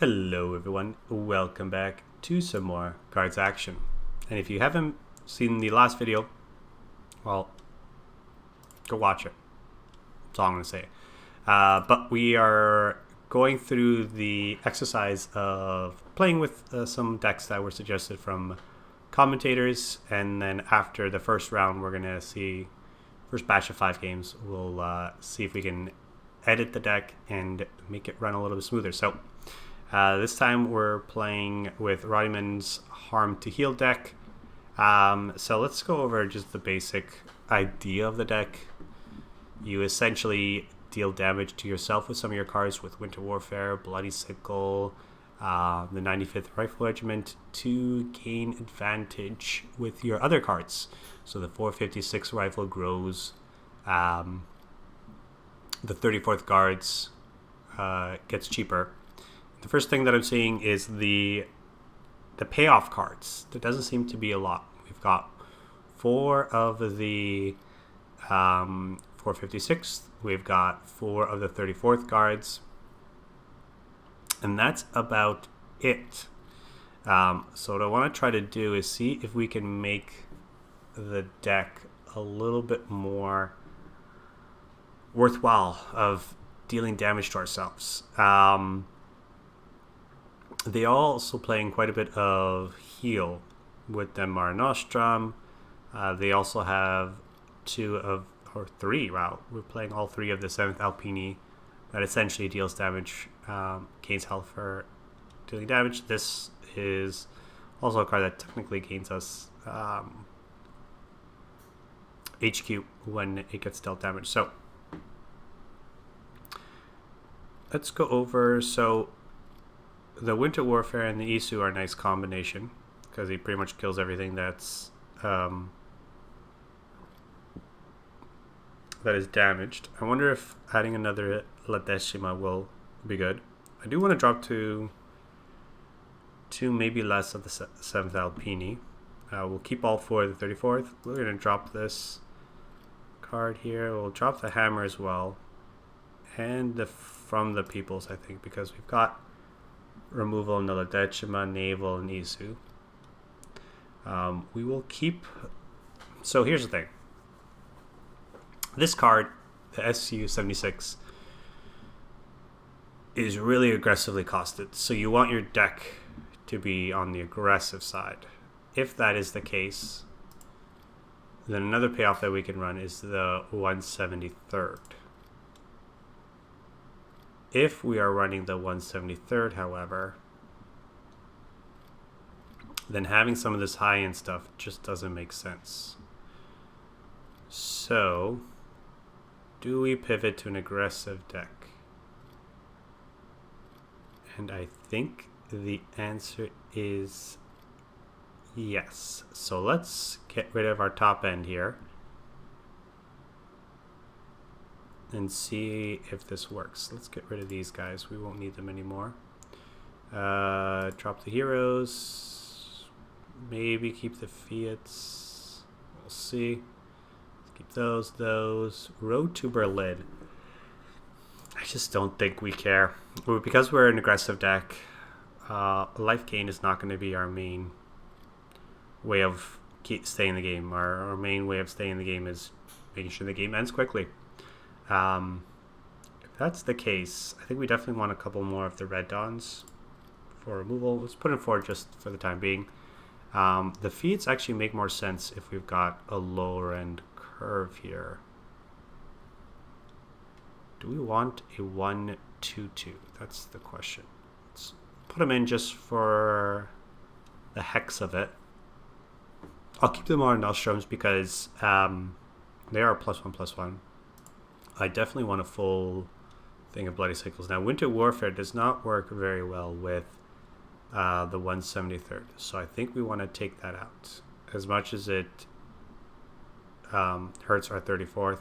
Hello everyone, welcome back to some more cards action. And if you haven't seen the last video, well, go watch it. That's all I'm going to say. But we are going through the exercise of playing with some decks that were suggested from commentators, and then after the first round we're going to see, first batch of 5 games, we'll see if we can edit the deck and make it run a little bit smoother. So this time we're playing with Rhodieman's Harm2Heal deck. So let's go over just the basic idea of the deck. You essentially deal damage to yourself with some of your cards with Winter Warfare, Bloody Sickle, the 95th Rifle Regiment, to gain advantage with your other cards. So the 456 rifle grows, the 34th Guards gets cheaper. The first thing that I'm seeing is the payoff cards. There doesn't seem to be a lot. We've got 4 of the 456. We've got 4 of the 34th Guards. And that's about it. So what I want to try to do is see if we can make the deck a little bit more worthwhile of dealing damage to ourselves. They are also playing quite a bit of heal with the Mare Nostrum. They also have 3. Wow, we're playing all 3 of the 7th Alpini. That essentially deals damage, gains health for dealing damage. This is also a card that technically gains us HQ when it gets dealt damage. So let's go over. So the Winter Warfare and the Isu are a nice combination because he pretty much kills everything that's that is damaged. I wonder if adding another La Decima will be good. I do want to drop to 2, maybe less of the 7th Alpini. We'll keep all 4 of the 34th. We're going to drop this card here. We'll drop the hammer as well. And the from the peoples, I think, because we've got removal in the La Decima, Naval, and Isu. We will keep... So here's the thing. This card, the SU-76, is really aggressively costed. So you want your deck to be on the aggressive side. If that is the case, then another payoff that we can run is the 173rd. If we are running the 173rd, however, then having some of this high-end stuff just doesn't make sense. So, do we pivot to an aggressive deck? And I think the answer is yes. So let's get rid of our top end here and see if this works. Let's get rid of these guys. We won't need them anymore. Drop the heroes. Maybe keep the Fiats. We'll see. Let's keep those. Road to Berlin. I just don't think we care. Because we're an aggressive deck, life gain is not going to be our main way of staying in the game. Our main way of staying in the game is making sure the game ends quickly. If that's the case, I think we definitely want a couple more of the Red Dawns for removal. Let's put in 4 just for the time being. The feats actually make more sense if we've got a lower end curve here. Do we want a 1-2-2? That's the question. Let's put them in just for the hex of it. I'll keep them on Nostrums because they are +1/+1. I definitely want a full thing of Bloody Sickles. Now, Winter Warfare does not work very well with the 173rd, so I think we want to take that out. As much as it hurts our 34th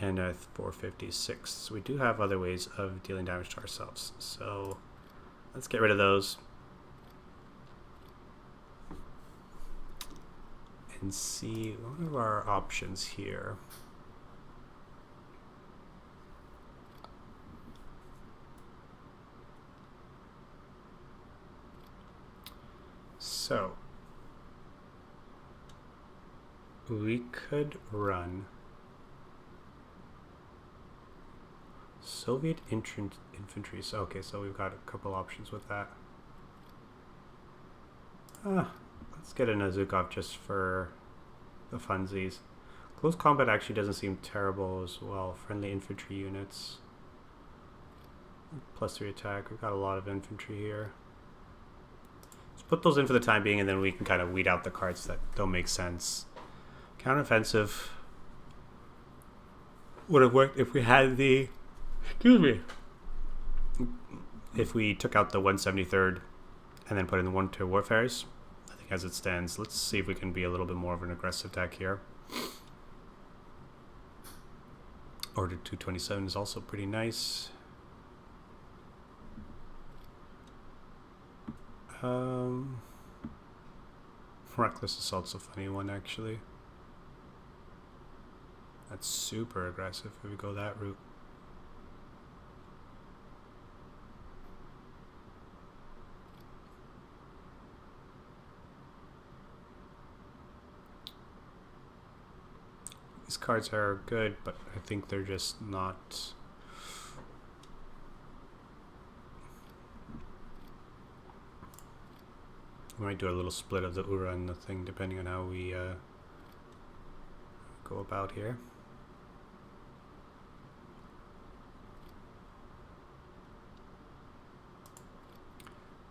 and a 456. So we do have other ways of dealing damage to ourselves. So let's get rid of those. And see one of our options here. So we could run Soviet infantry. So, okay, so we've got a couple options with that. Let's get a Nazukov just for the funsies. Close combat actually doesn't seem terrible as well. Friendly infantry units. +3 attack. We've got a lot of infantry here. Let's put those in for the time being, and then we can kind of weed out the cards that don't make sense. Counteroffensive would have worked if we had the... Excuse me. If we took out the 173rd and then put in the 1-2 Warfares. I think as it stands, let's see if we can be a little bit more of an aggressive deck here. Order 227 is also pretty nice. Reckless Assault's a funny one, actually. That's super aggressive if we go that route. These cards are good, but I think they're just not... We might do a little split of the Ura and the thing, depending on how we go about here.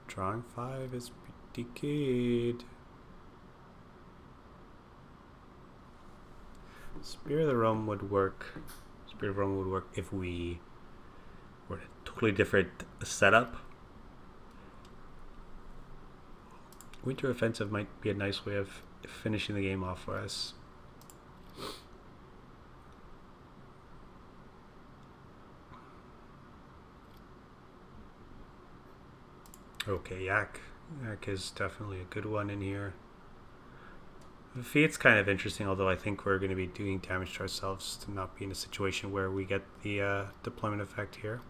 Drawing 5 is pretty good. Spear of the Rome would work. Spear of Rome would work if we were in a totally different setup. Winter Offensive might be a nice way of finishing the game off for us. Okay, Yak. Yak is definitely a good one in here. Fiat's kind of interesting, although I think we're going to be doing damage to ourselves to not be in a situation where we get the deployment effect here.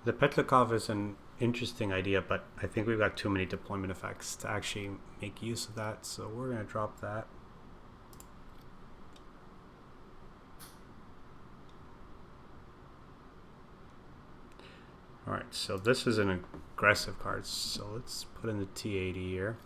The Petlikov is an interesting idea, but I think we've got too many deployment effects to actually make use of that, so we're going to drop that. Alright, so this is an aggressive card, so let's put in the T80 here.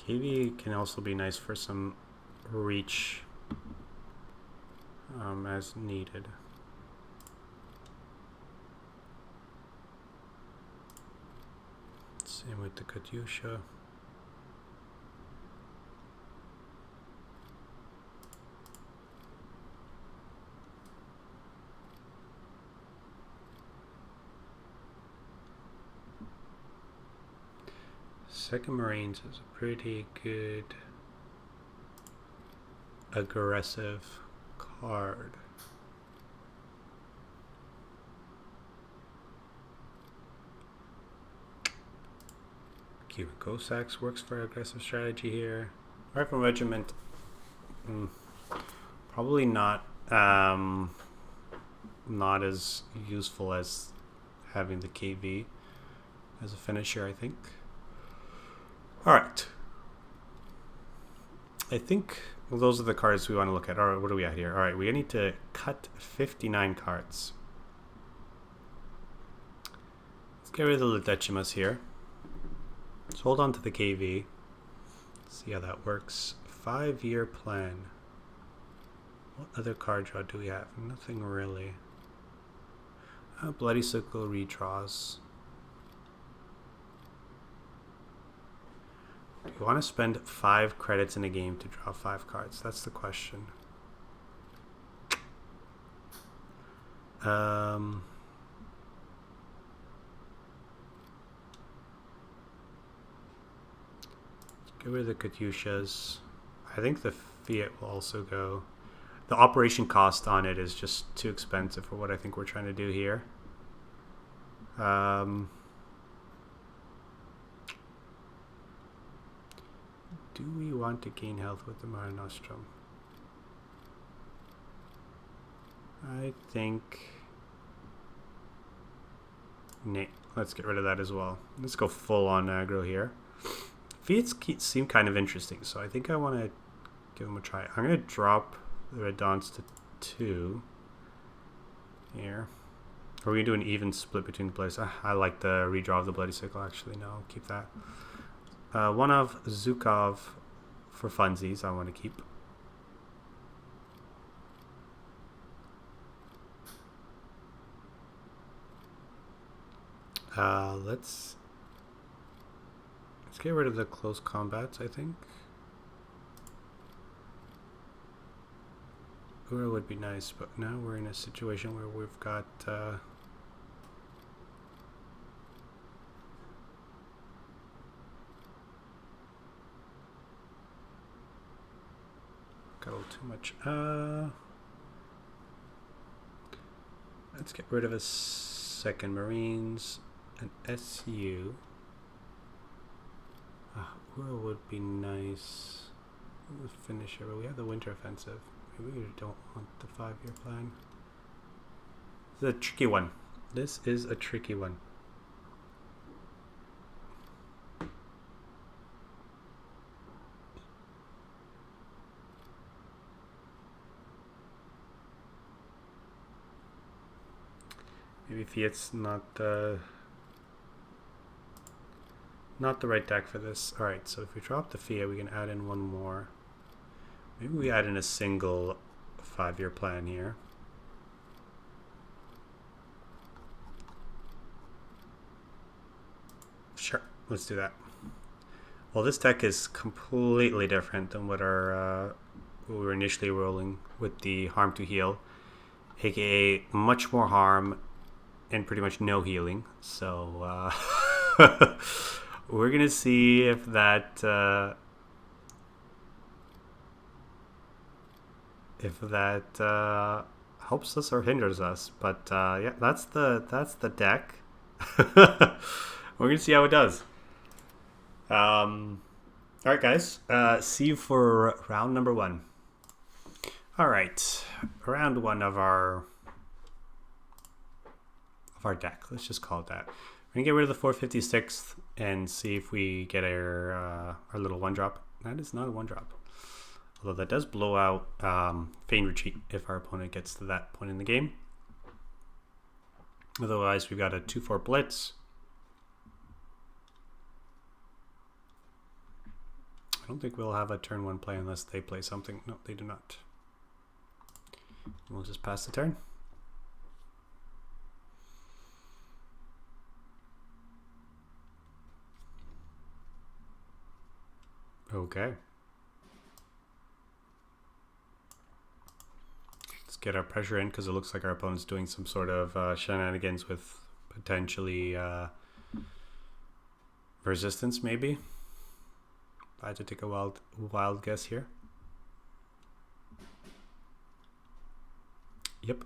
KV can also be nice for some reach as needed. Same with the Katyusha. Second Marines is a pretty good aggressive card. Cuban Cossacks works for aggressive strategy here. Rifle Regiment, probably not as useful as having the KV as a finisher, I think. Alright. I think those are the cards we want to look at. Alright, what are we at here? Alright, we need to cut 59 cards. Let's get rid of the Decimas here. Let's hold on to the KV. See how that works. 5-year plan. What other card draw do we have? Nothing really. Bloody Sickle redraws. Do you want to spend 5 credits in a game to draw 5 cards? That's the question. Get rid of the Katyushas. I think the Fiat will also go. The operation cost on it is just too expensive for what I think we're trying to do here. Do we want to gain health with the Mare Nostrum? I think... Nah, let's get rid of that as well. Let's go full on aggro here. Fiats seem kind of interesting, so I think I want to give them a try. I'm going to drop the Red Dawns to 2 here. Are we going to do an even split between the players? I like the redraw of the Bloody Sickle, actually. No, I'll keep that. One of Zukov for funsies, I want to keep. Let's get rid of the close combats, I think. Ura would be nice, but now we're in a situation where we've got got a little too much. Let's get rid of a second Marines, an SU. Ura would be nice. We'll finish here, but we have the winter offensive. Maybe we don't want the 5-year plan. This is a tricky one. This is a tricky one. Maybe Fiat's not the right deck for this. Alright, so if we drop the Fiat, we can add in one more. Maybe we add in a single 5-year plan here. Sure, let's do that. Well, this deck is completely different than what our what we were initially rolling with the Harm2Heal, aka much more harm and pretty much no healing. So we're gonna see if that helps us or hinders us. But yeah, that's the deck. We're gonna see how it does. All right, guys. See you for round number 1. All right, round 1 of our deck. Let's just call it that. We're gonna get rid of the 456th and see if we get our little 1-drop. That is not a 1-drop. Although that does blow out Feign Retreat if our opponent gets to that point in the game. Otherwise, we've got a 2-4 Blitz. I don't think we'll have a turn 1 play unless they play something. No, they do not. We'll just pass the turn. Okay. Let's get our pressure in because it looks like our opponent's doing some sort of shenanigans with potentially resistance, maybe. I had to take a wild guess here. Yep.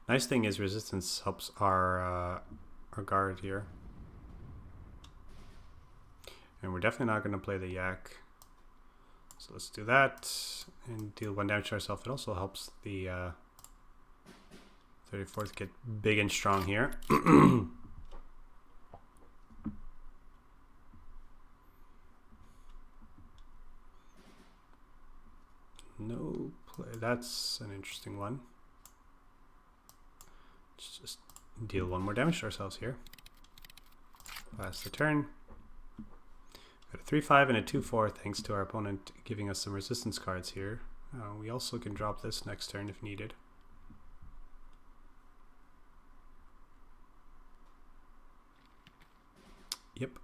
Nice thing is resistance helps our guard here. And we're definitely not going to play the Yak. So let's do that and deal 1 damage to ourselves. It also helps the 34th get big and strong here. No play. That's an interesting one. Let's just deal 1 more damage to ourselves here. Pass the turn. Got a 3-5 and a 2-4 thanks to our opponent giving us some resistance cards here. We also can drop this next turn if needed. Yep.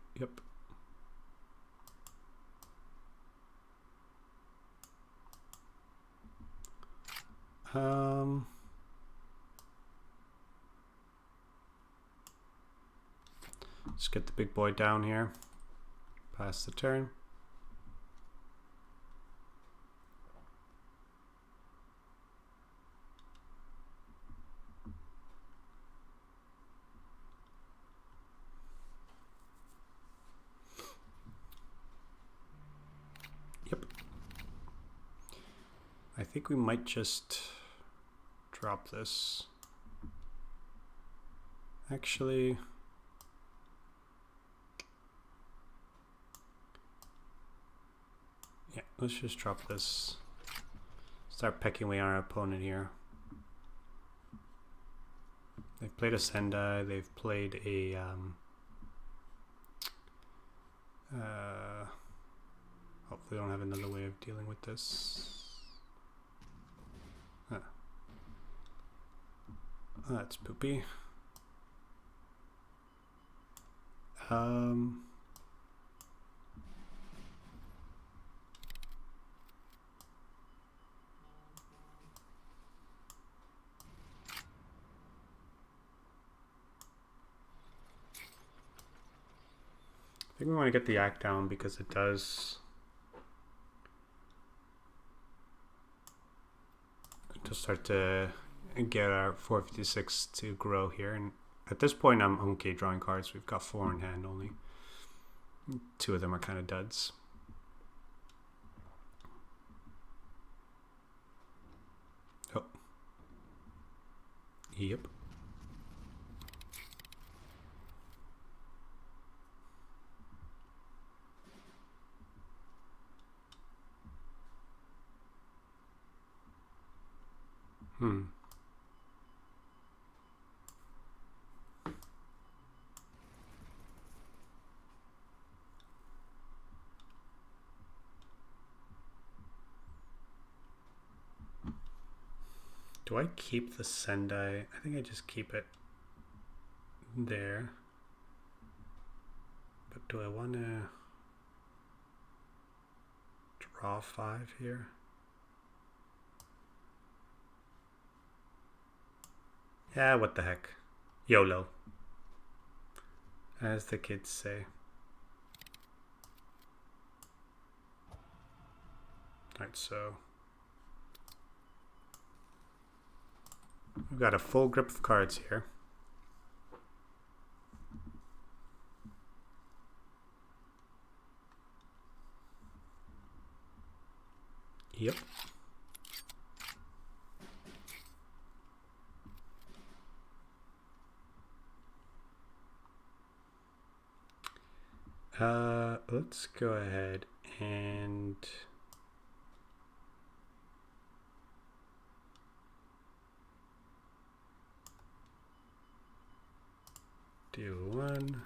Let's get the big boy down here. Pass the turn. Yep. I think we might just drop this. Actually, yeah, let's just drop this. Start pecking away on our opponent here. They've played a Sendai, they've played a hopefully they don't have another way of dealing with this. Huh. Oh, that's poopy. I think we want to get the act down because it does start to get our 456 to grow here. And at this point, I'm okay drawing cards. We've got 4 in hand only. 2 of them are kind of duds. Oh. Yep. Do I keep the Sendai? I think I just keep it there. But do I want to draw 5 here? Yeah, what the heck. YOLO, as the kids say. Alright, so we've got a full grip of cards here. Yep. Let's go ahead and do 1.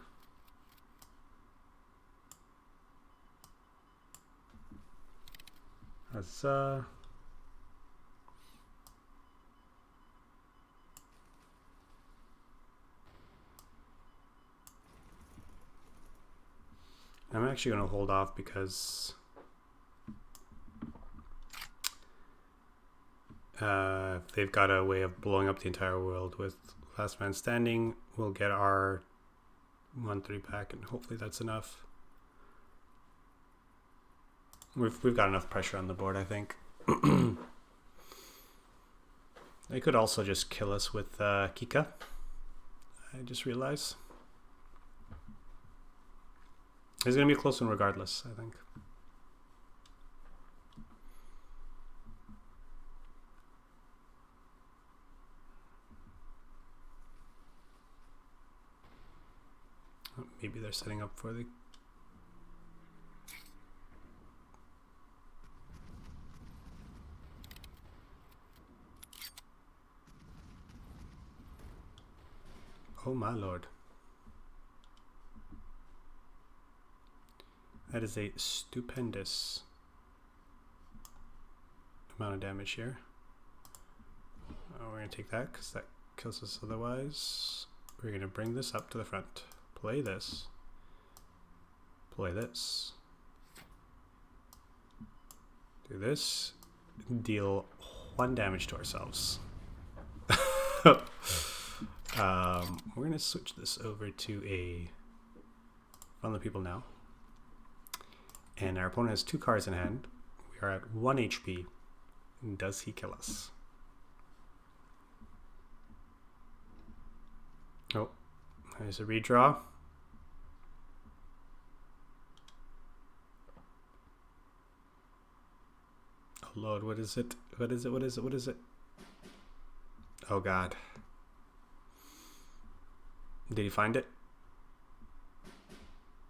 Huzzah. I'm actually going to hold off because if they've got a way of blowing up the entire world with Last Man Standing, we'll get our 1/3 pack, and hopefully that's enough. We've got enough pressure on the board, I think. They could also just kill us with Kika. I just realized. It's going to be a close one regardless, I think. Oh, maybe they're setting up for the... Oh my lord. That is a stupendous amount of damage here. Oh, we're going to take that because that kills us otherwise. We're going to bring this up to the front. Play this. Play this. Do this. Deal 1 damage to ourselves. We're going to switch this over to a Fun the People now. And our opponent has 2 cards in hand. We are at 1 HP. Does he kill us? Oh, there's a redraw. Oh Lord, what is it? What is it? What is it? What is it? Oh God. Did he find it?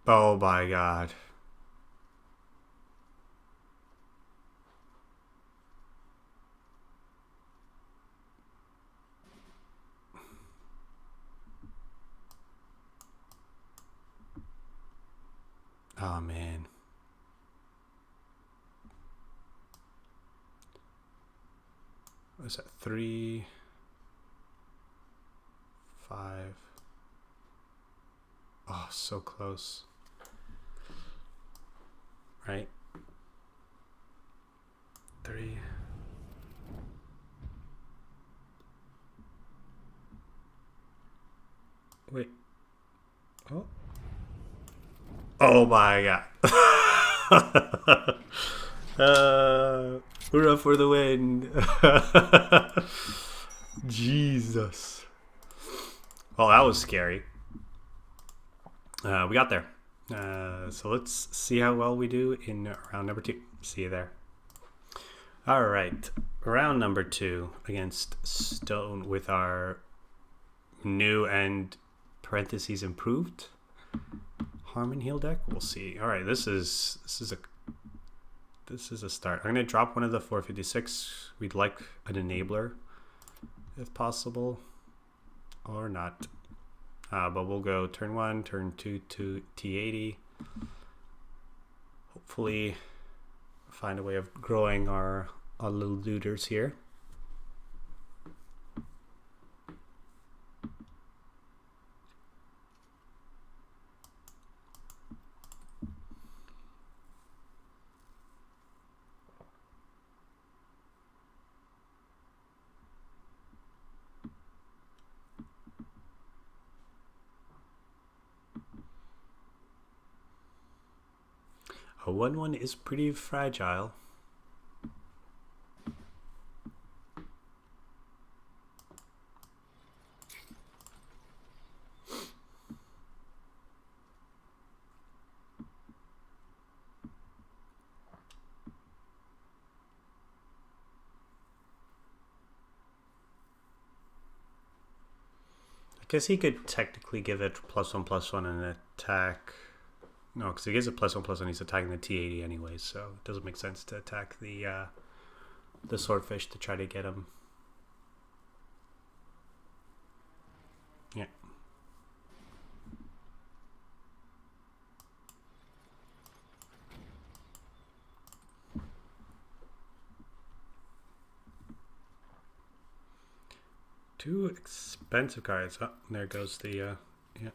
Oh my God. Oh man. What is that? 3, 5. Oh, so close. Right? 3. Wait. Oh. Oh my God. Hurrah for the win. Jesus. Oh, that was scary. We got there. So let's see how well we do in round number 2. See you there. All right. Round number 2 against Stone with our new and parentheses improved Harm2Heal deck. We'll see. All right. This is a start. I'm going to drop one of the 456. We'd like an enabler if possible, or not. But we'll go turn 1, turn 2 to T80. Hopefully find a way of growing our little looters here. A 1/1 is pretty fragile. I guess he could technically give it +1/+1 and attack. No, because he gives it +1/+1, he's attacking the T80 anyway, so it doesn't make sense to attack the swordfish to try to get him. Yeah. Two expensive cards. Oh, there goes the yeah.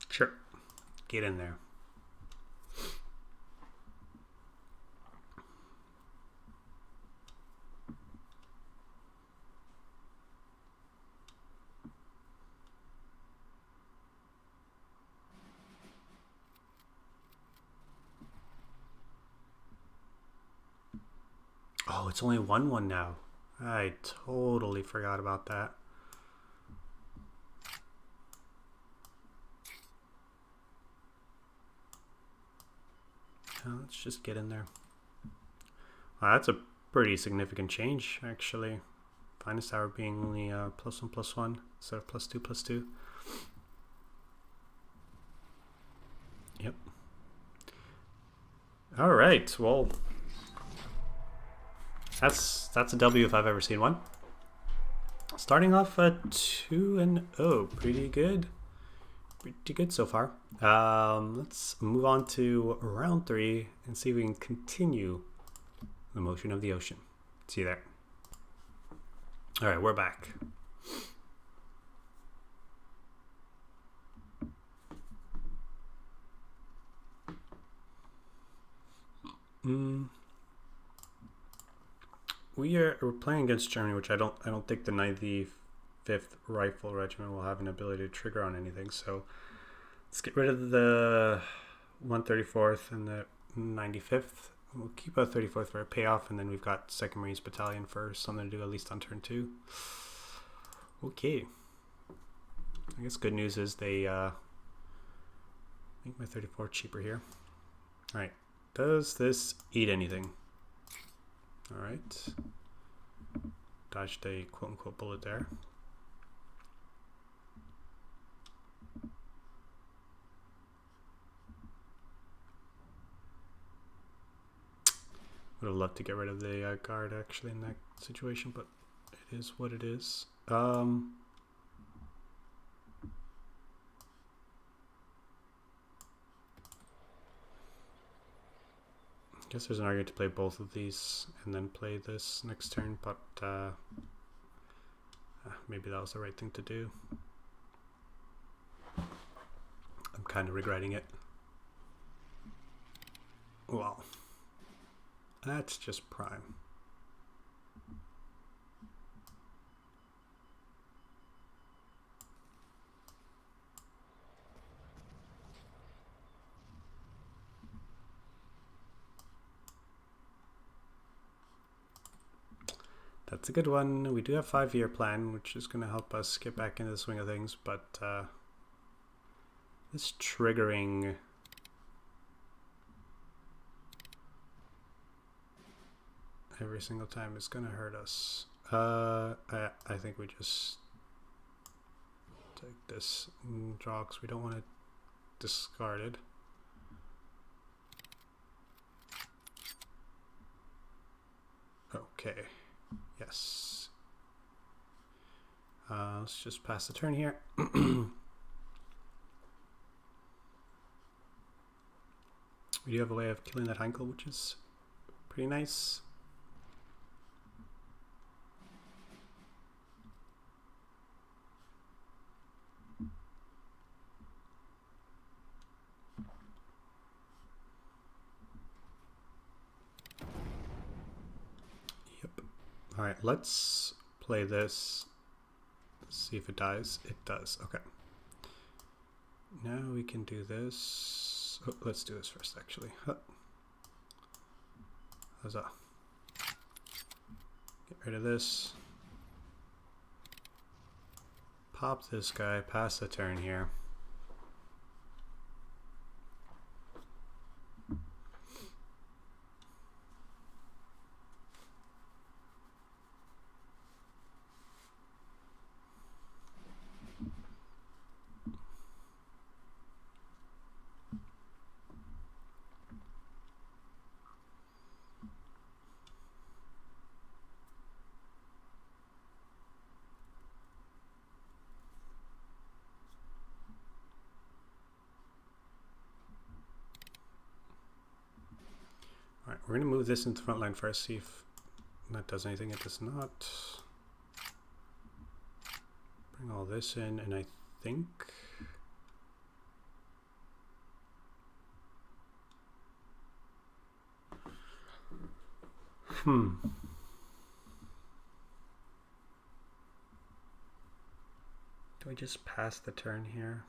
Sure. Get in there. Oh, it's only 1/1 now. I totally forgot about that. Let's just get in there. Wow, that's a pretty significant change, actually. Finest hour being only +1/+1 instead of +2/+2. Yep. All right. Well, that's a W if I've ever seen one. Starting off at 2-0, pretty good. Pretty good so far. Let's move on to round 3 and see if we can continue the motion of the ocean. See you there. All right, we're back. We're playing against Germany, which I don't think the 95th Rifle Regiment will have an ability to trigger on anything. So let's get rid of the 134th and the 95th. We'll keep a 34th for a payoff, and then we've got 2nd Marines Battalion for something to do at least on turn 2. Okay. I guess good news is they make my 34 cheaper here. Alright. Does this eat anything? Alright. Dodged a quote-unquote bullet there. Would have loved to get rid of the guard actually in that situation, but it is what it is. I guess there's an argument to play both of these and then play this next turn, but maybe that was the right thing to do. I'm kind of regretting it. Well, that's just prime. That's a good one. We do have 5-year plan, which is going to help us get back into the swing of things, but this triggering every single time is going to hurt us. I think we just take this and draw because we don't want it discarded. Okay. Yes. Let's just pass the turn here. We do have a way of killing that Heinkel, which is pretty nice. Alright, let's play this, see if it dies. It does, okay. Now we can do this. Oh, let's do this first, actually. Huzzah. Get rid of this. Pop this guy, pass the turn here. Alright, we're going to move this into the front line first, see if that does anything. It does not. Bring all this in, and I think... Do we just pass the turn here?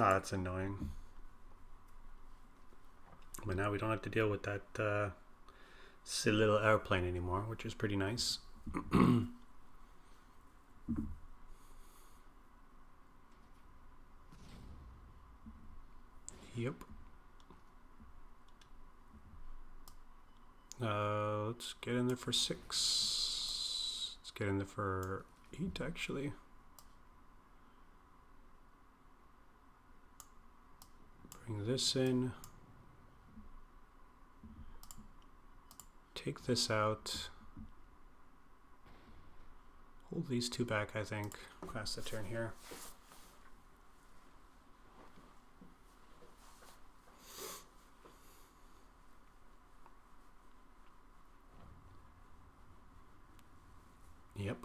Ah, that's annoying. But now we don't have to deal with that silly little airplane anymore, which is pretty nice. Yep. Let's get in there for 6. Let's get in there for 8, actually. Bring this in. Take this out. Hold these 2 back, I think. Pass the turn here. Yep.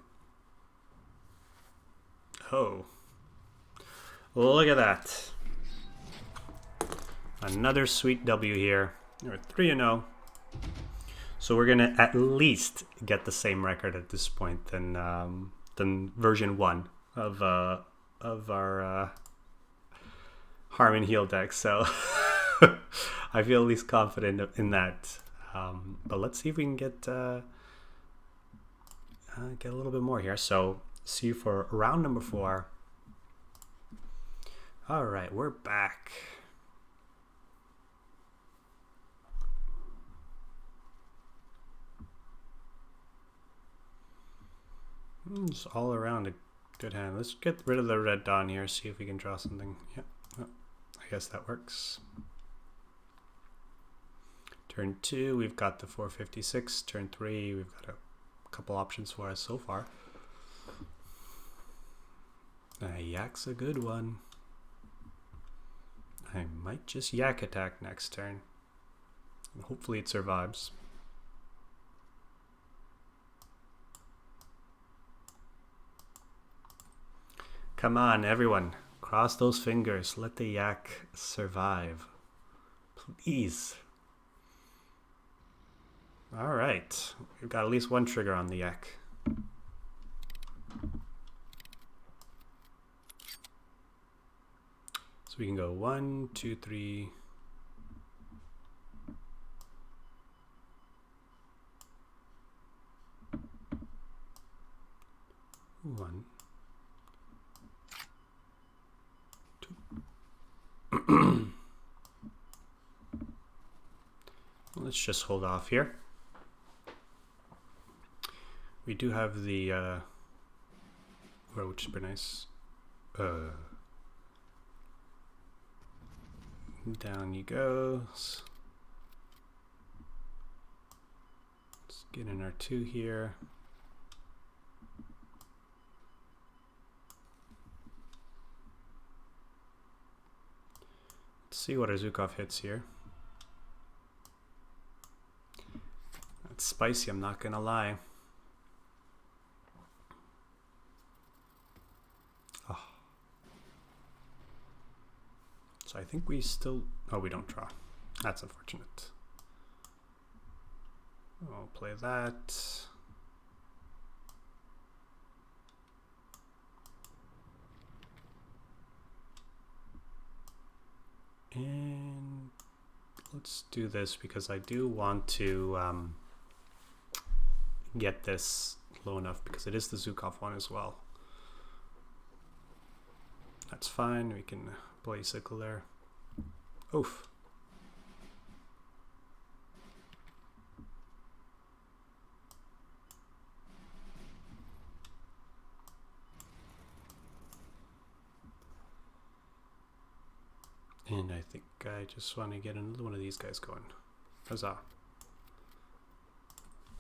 Oh. Look at that. Another sweet W here. We're 3-0. So we're gonna at least get the same record at this point than version 1 of our Harm2Heal deck. So I feel at least confident in that. But let's see if we can get a little bit more here. So see you for round number 4. All right, we're back. It's all around a good hand. Let's get rid of the red Dawn here, see if we can draw something. Yep, oh, I guess that works. Turn 2, we've got the 456. Turn 3, we've got a couple options for us so far. Yak's a good one. I might just Yak attack next turn. Hopefully it survives. Come on, everyone. Cross those fingers. Let the Yak survive. Please. Alright. We've got at least one trigger on the Yak. So we can go 1, 2, 3. 1, 2. Let's just hold off here. We do have the which is pretty nice. Down he goes. Let's get in our 2 here. Let's see what our Zukov hits here. That's spicy, I'm not gonna lie. Oh. So I think we still... Oh, we don't draw. That's unfortunate. I'll play that. And let's do this because I do want to get this low enough because it is the Zukov one as well. That's fine. We can play Sickle there. Oof. And I think I just want to get another one of these guys going. Huzzah.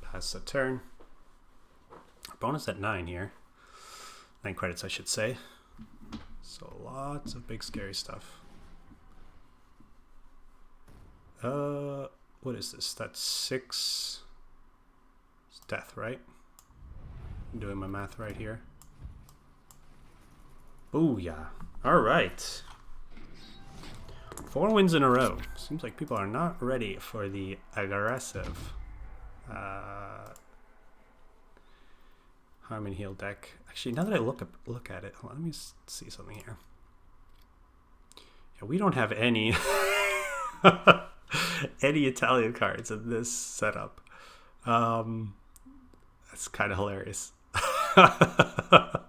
Pass the turn. Bonus at 9 here. 9 credits, I should say. So lots of big scary stuff. What is this? That's 6. It's death, right? I'm doing my math right here. Booyah. All right. 4 wins in a row. Seems like people are not ready for the aggressive Harm2Heal deck. Actually, now that I look at it, let me see something here. Yeah, we don't have any any Italian cards in this setup. That's kind of hilarious. I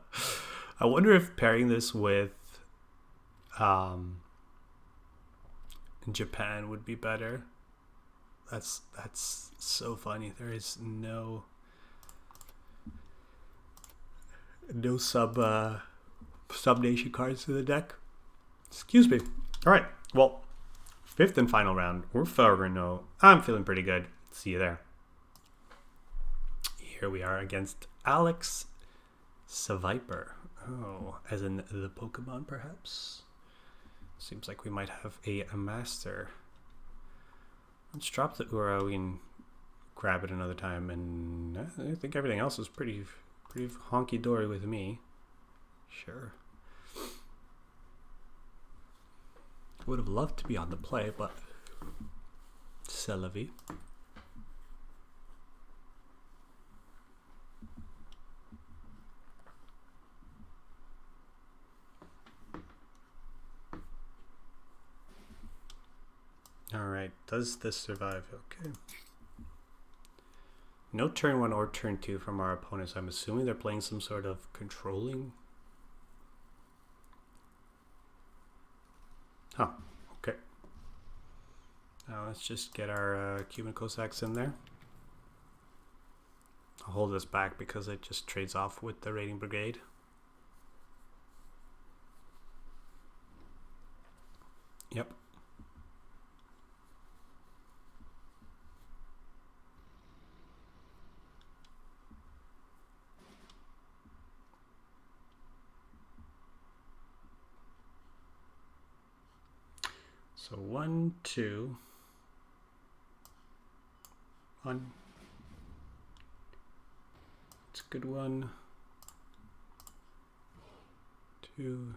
wonder if pairing this with Japan would be better. That's so funny. There is no sub nation cards in the deck. Excuse me. All right. Well, 5th and final round. We're 4-0. I'm feeling pretty good. See you there. Here we are against Alex Seviper. Oh, as in the Pokemon, perhaps. Seems like we might have a master. Let's drop the Uro. We can grab it another time, and I think everything else is pretty pretty honky-dory with me. Sure. Would have loved to be on the play, but c'est la vie. Alright, does this survive? Okay. No turn 1 or turn 2 from our opponents. I'm assuming they're playing some sort of controlling. Huh, okay. Now let's just get our Cuban Cossacks in there. I'll hold this back because it just trades off with the raiding brigade. Yep. So 1, 2, 1. It's a good one. 2.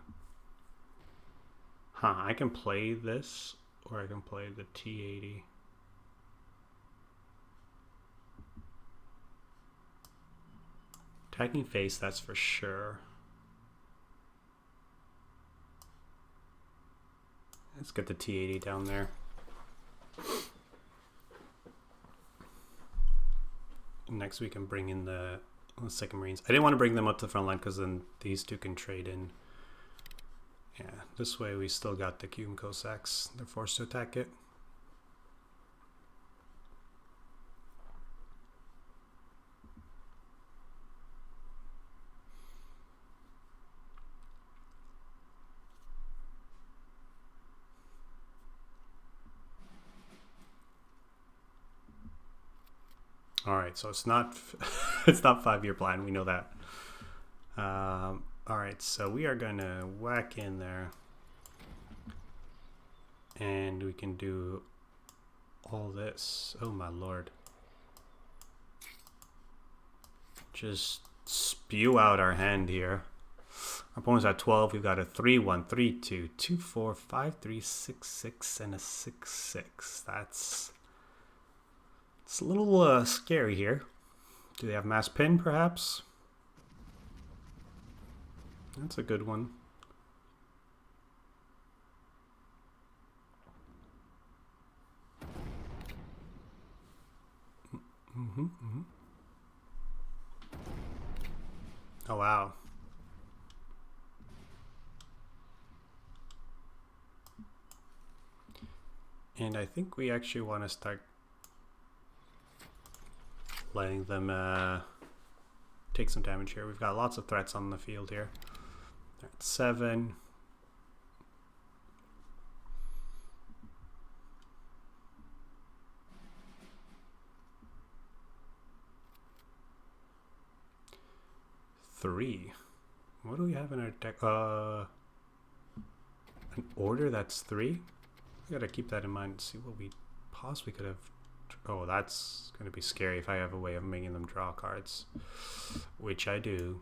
Huh, I can play this, or I can play the T80. Attacking face, that's for sure. Let's get the T80 down there. Next we can bring in the 2nd Marines. I didn't want to bring them up to the front line because then these two can trade in. Yeah, this way we still got the Cuban Cossacks. They're forced to attack it. All right, so it's not it's not 5-year plan. We know that. All right, so we are gonna whack in there, and we can do all this. Oh my lord! Just spew out our hand here. Our opponent's at 12. We've got a 3-1, 3-2, 2-4, 5-3, 6-6, and a 6-6. It's a little scary here. Do they have mass pin, perhaps? That's a good one. Oh, wow. And I think we actually want to start letting them take some damage here. We've got lots of threats on the field here. They're at 7. Three. What do we have in our deck? An order that's 3? We gotta keep that in mind and see what we possibly could have. Oh, that's gonna be scary if I have a way of making them draw cards, which I do.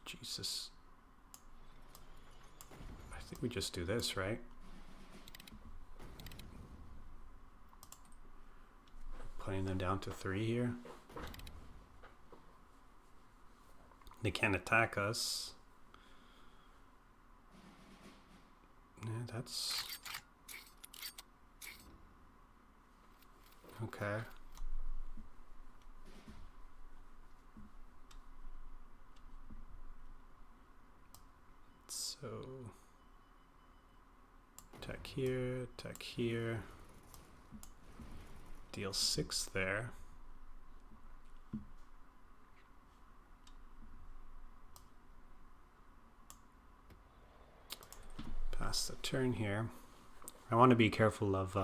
Jesus. I think we just do this, right? Putting them down to 3 here. They can't attack us. Yeah, that's okay. So attack here, attack here. Deal 6 there. Pass the turn here. I want to be careful of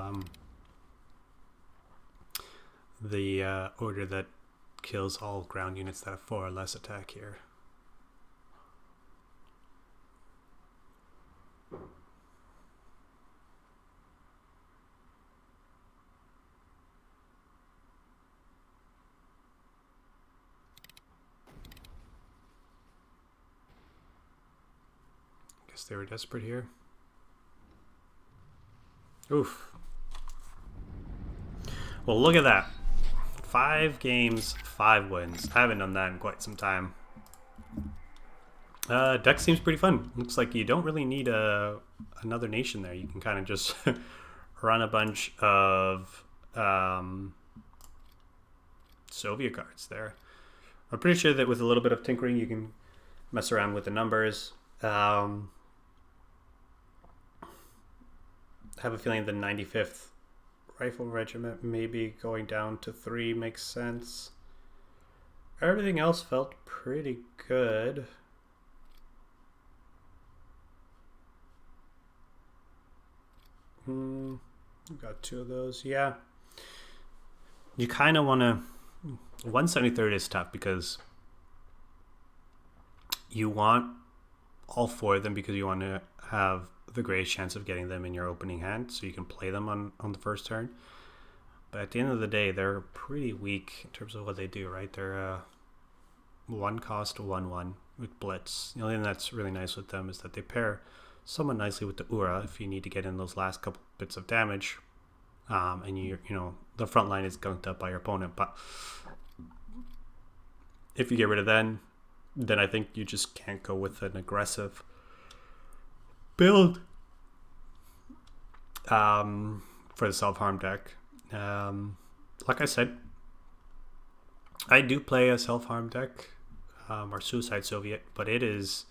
the order that kills all ground units that have 4 or less attack here. Guess they were desperate here. Oof. Well, look at that. 5 games, 5 wins. I haven't done that in quite some time. Deck seems pretty fun. Looks like you don't really need another nation there. You can kind of just run a bunch of Soviet cards there. I'm pretty sure that with a little bit of tinkering, you can mess around with the numbers. I have a feeling the 95th Rifle Regiment maybe going down to 3 makes sense. Everything else felt pretty good. Got 2 of those. Yeah. You kind of want to... 173rd is tough because you want all 4 of them because you want to have the greatest chance of getting them in your opening hand so you can play them on the first turn. But at the end of the day, they're pretty weak in terms of what they do, right? They're 1 cost 1/1 with Blitz. The only thing that's really nice with them is that they pair somewhat nicely with the Ura if you need to get in those last couple bits of damage. And you know, the front line is gunked up by your opponent. But if you get rid of them, then I think you just can't go with an aggressive build for the self-harm deck. Like I said, I do play a self-harm deck, or Suicide Soviet, but it is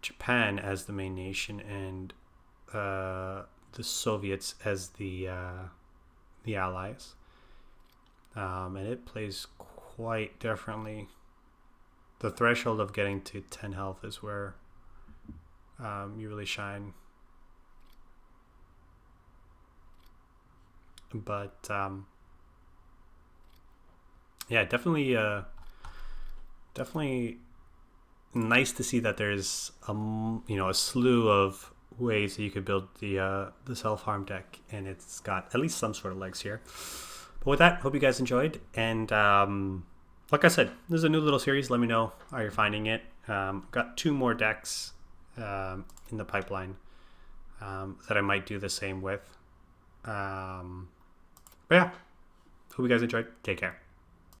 Japan as the main nation and the Soviets as the allies, and it plays quite differently. The threshold of getting to 10 health is where you really shine. But yeah, definitely nice to see that there's a slew of ways that you could build the self-harm deck, and it's got at least some sort of legs here. But with that, hope you guys enjoyed, and like I said, this is a new little series. Let me know how you're finding it. Got 2 more decks in the pipeline that I might do the same with. But yeah, hope you guys enjoyed. Take care.